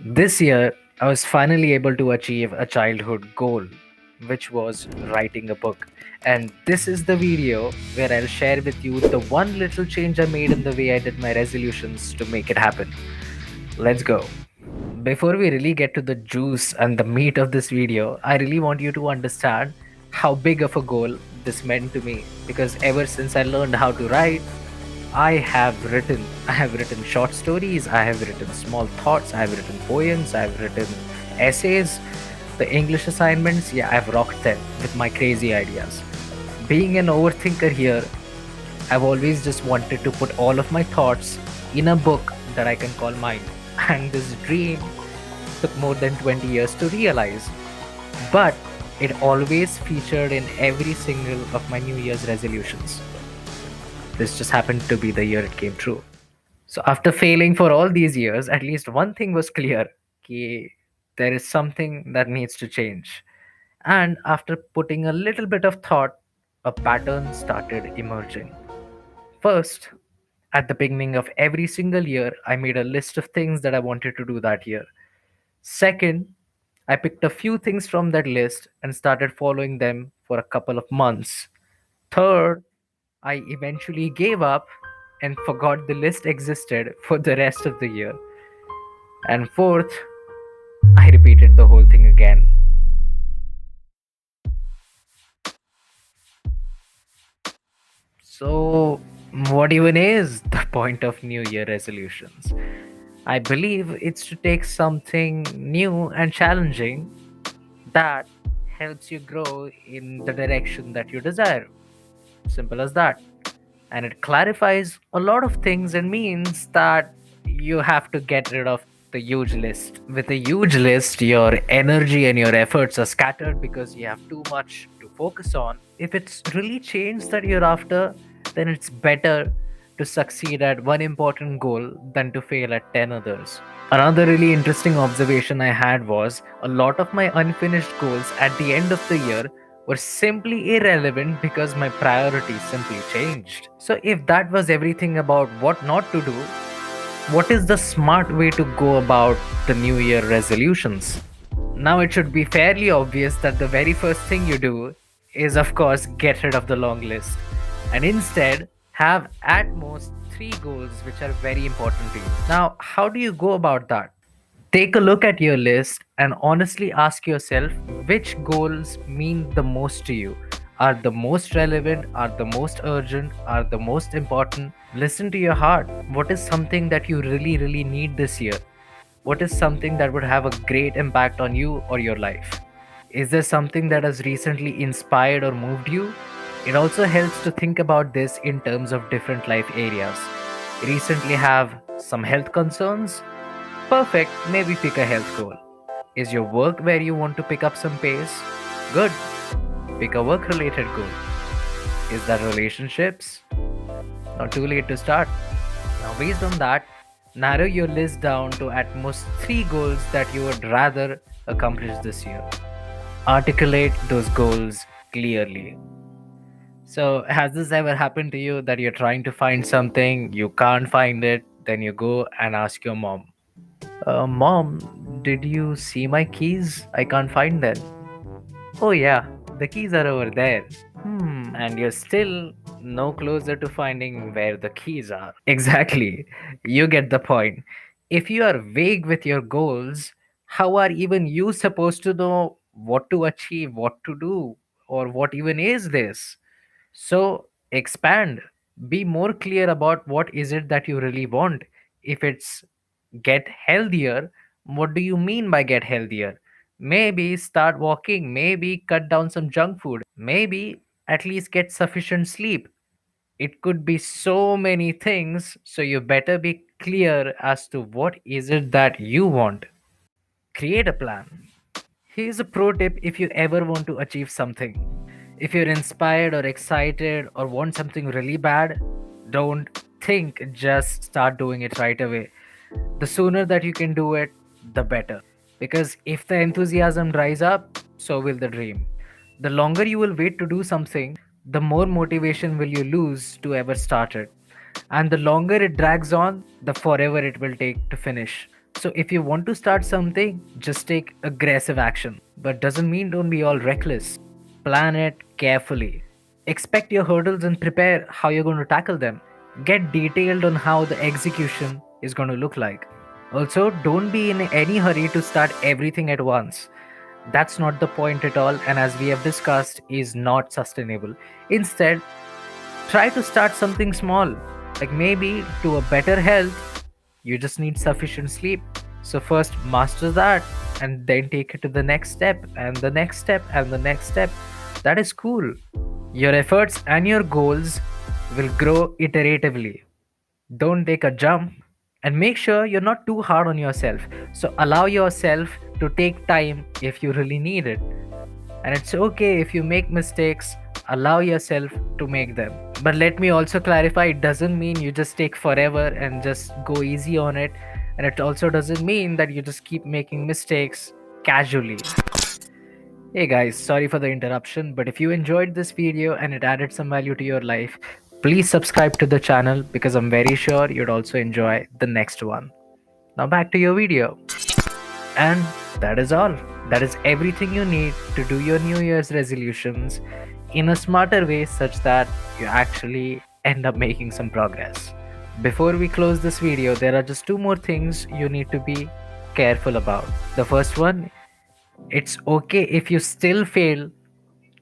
This year, I was finally able to achieve a childhood goal, which was writing a book. And this is the video where I'll share with you the one little change I made in the way I did my resolutions to make it happen. Let's go. Before we really get to the juice and the meat of this video, I really want you to understand how big of a goal this meant to me because ever since I learned how to write, I have written short stories, I have written small thoughts, I have written poems, I have written essays, the English assignments, yeah, I've rocked them with my crazy ideas. Being an overthinker here, I've always just wanted to put all of my thoughts in a book that I can call mine. And this dream took more than 20 years to realize. But it always featured in every single of my New Year's resolutions. This just happened to be the year it came true. So after failing for all these years, at least one thing was clear: कि there is something that needs to change. And after putting a little bit of thought, a pattern started emerging. First, at the beginning of every single year, I made a list of things that I wanted to do that year. Second, I picked a few things from that list and started following them for a couple of months. Third, I eventually gave up and forgot the list existed for the rest of the year. And fourth, I repeated the whole thing again. So, what even is the point of New Year resolutions? I believe it's to take something new and challenging that helps you grow in the direction that you desire. Simple as that. And it clarifies a lot of things and means that you have to get rid of the huge list. With a huge list, your energy and your efforts are scattered because you have too much to focus on. If it's really change that you're after, then it's better to succeed at one important goal than to fail at 10 others. Another really interesting observation I had was a lot of my unfinished goals at the end of the year were simply irrelevant because my priorities simply changed. So, if that was everything about what not to do, what is the smart way to go about the New Year resolutions? Now, it should be fairly obvious that the very first thing you do is, of course, get rid of the long list and instead have at most three goals which are very important to you. Now, how do you go about that? Take a look at your list and honestly ask yourself which goals mean the most to you. Are the most relevant? Are the most urgent? Are the most important? Listen to your heart. What is something that you really, really need this year? What is something that would have a great impact on you or your life? Is there something that has recently inspired or moved you? It also helps to think about this in terms of different life areas. Recently have some health concerns? Perfect, maybe pick a health goal. Is your work where you want to pick up some pace? Good, pick a work related goal. Is that relationships? Not too late to start. Now, based on that, narrow your list down to at most three goals that you would rather accomplish this year. Articulate those goals clearly. So, has this ever happened to you that you're trying to find something, you can't find it, then you go and ask your mom, Mom, did you see my keys? I can't find them. Oh, yeah, the keys are over there. And you're still no closer to finding where the keys are. Exactly. You get the point. If you are vague with your goals, how are even you supposed to know what to achieve, what to do, or what even is this? So expand, be more clear about what is it that you really want. If it's get healthier, what do you mean by get healthier? Maybe start walking, maybe cut down some junk food, maybe at least get sufficient sleep. It could be so many things, so you better be clear as to what is it that you want. Create a plan. Here's a pro tip if you ever want to achieve something. If you're inspired or excited or want something really bad, don't think, just start doing it right away. The sooner that you can do it, the better. Because if the enthusiasm dries up, so will the dream. The longer you will wait to do something, the more motivation will you lose to ever start it. And the longer it drags on, the forever it will take to finish. So if you want to start something, just take aggressive action. But doesn't mean don't be all reckless. Plan it carefully. Expect your hurdles and prepare how you're going to tackle them. Get detailed on how the execution is going to look like. Also, don't be in any hurry to start everything at once. That's not the point at all, and as we have discussed, is not sustainable. Instead, try to start something small, like maybe to a better health, you just need sufficient sleep. So, first master that, and then take it to the next step, and the next step, and the next step. That is cool. Your efforts and your goals will grow iteratively. Don't take a jump, and make sure you're not too hard on yourself. So, allow yourself to take time if you really need it. And it's okay if you make mistakes, allow yourself to make them. But let me also clarify, it doesn't mean you just take forever and just go easy on it. And it also doesn't mean that you just keep making mistakes casually. Hey guys, sorry for the interruption, but if you enjoyed this video and it added some value to your life, please subscribe to the channel because I'm very sure you'd also enjoy the next one. Now back to your video. And that is all. That is everything you need to do your New Year's resolutions in a smarter way such that you actually end up making some progress. Before we close this video, there are just two more things you need to be careful about. The first one, it's okay if you still fail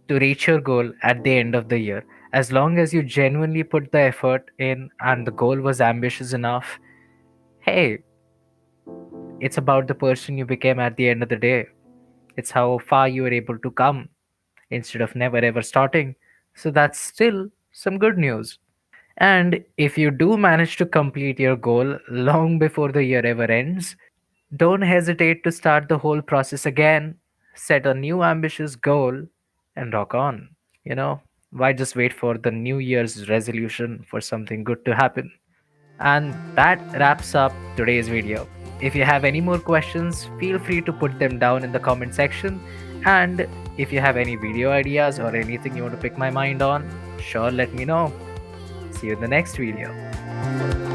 to reach your goal at the end of the year. As long as you genuinely put the effort in and the goal was ambitious enough, hey, it's about the person you became at the end of the day. It's how far you were able to come instead of never ever starting. So that's still some good news. And if you do manage to complete your goal long before the year ever ends, don't hesitate to start the whole process again, set a new ambitious goal, and rock on. You know, why just wait for the New Year's resolution for something good to happen? And that wraps up today's video. If you have any more questions, feel free to put them down in the comment section. And if you have any video ideas or anything you want to pick my mind on, sure let me know. See you in the next video.